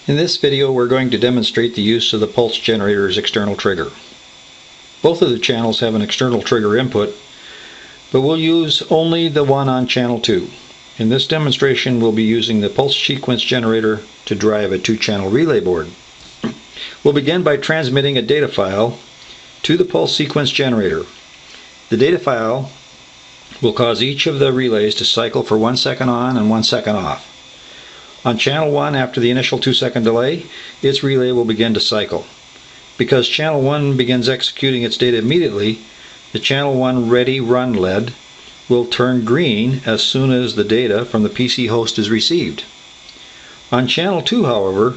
In this video we're going to demonstrate the use of the pulse generator's external trigger. Both of the channels have an external trigger input, but we'll use only the one on channel 2. In this demonstration we'll be using the pulse sequence generator to drive a 2-channel relay board. We'll begin by transmitting a data file to the pulse sequence generator. The data file will cause each of the relays to cycle for 1 second on and 1 second off. On channel 1, after the initial 2-second delay, its relay will begin to cycle. Because channel 1 begins executing its data immediately, the channel 1 ready run LED will turn green as soon as the data from the PC host is received. On channel 2, however,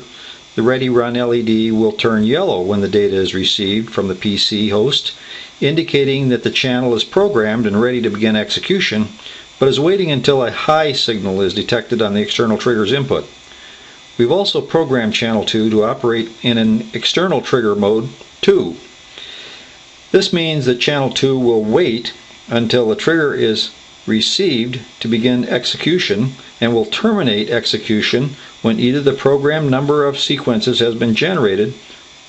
the ready run LED will turn yellow when the data is received from the PC host, indicating that the channel is programmed and ready to begin execution, but is waiting until a high signal is detected on the external trigger's input. We've also programmed channel 2 to operate in an external trigger mode 2. This means that channel 2 will wait until the trigger is received to begin execution and will terminate execution when either the program number of sequences has been generated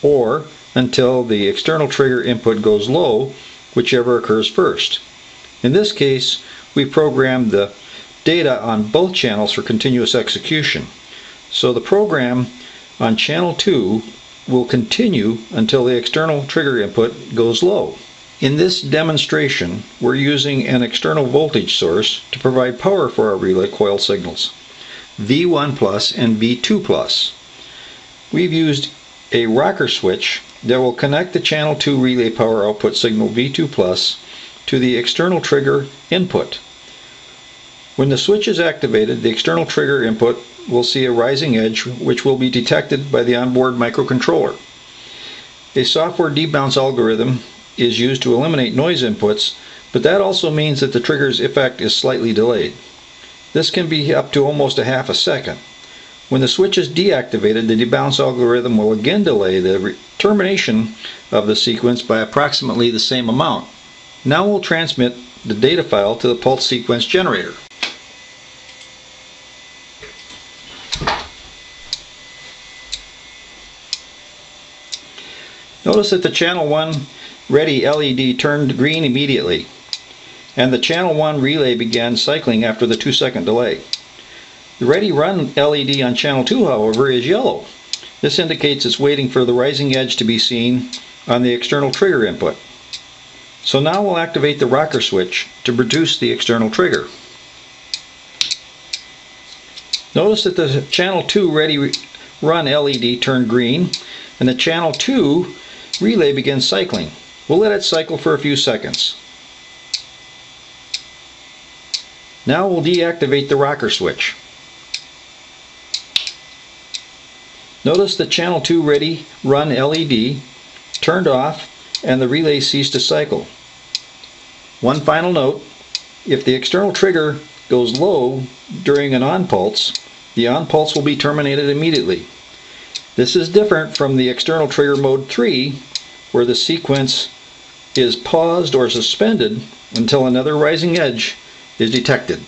or until the external trigger input goes low, whichever occurs first. In this case, we programmed the data on both channels for continuous execution. So the program on channel 2 will continue until the external trigger input goes low. In this demonstration, we're using an external voltage source to provide power for our relay coil signals, V1 plus and V2 plus. We've used a rocker switch that will connect the channel 2 relay power output signal V2 plus to the external trigger input. When the switch is activated, the external trigger input will see a rising edge which will be detected by the onboard microcontroller. A software debounce algorithm is used to eliminate noise inputs, but that also means that the trigger's effect is slightly delayed. This can be up to almost a half a second. When the switch is deactivated, the debounce algorithm will again delay the termination of the sequence by approximately the same amount. Now we'll transmit the data file to the pulse sequence generator. Notice that the channel 1 ready LED turned green immediately, and the channel 1 relay began cycling after the 2-second delay. The ready run LED on channel 2, however, is yellow. This indicates it's waiting for the rising edge to be seen on the external trigger input. So now we'll activate the rocker switch to produce the external trigger. Notice that the channel 2 ready run LED turned green and the channel 2 relay begins cycling. We'll let it cycle for a few seconds. Now we'll deactivate the rocker switch. Notice the channel 2 ready run LED turned off and the relay ceased to cycle. One final note: if the external trigger goes low during an on pulse, the on pulse will be terminated immediately. This is different from the external trigger mode 3, where the sequence is paused or suspended until another rising edge is detected.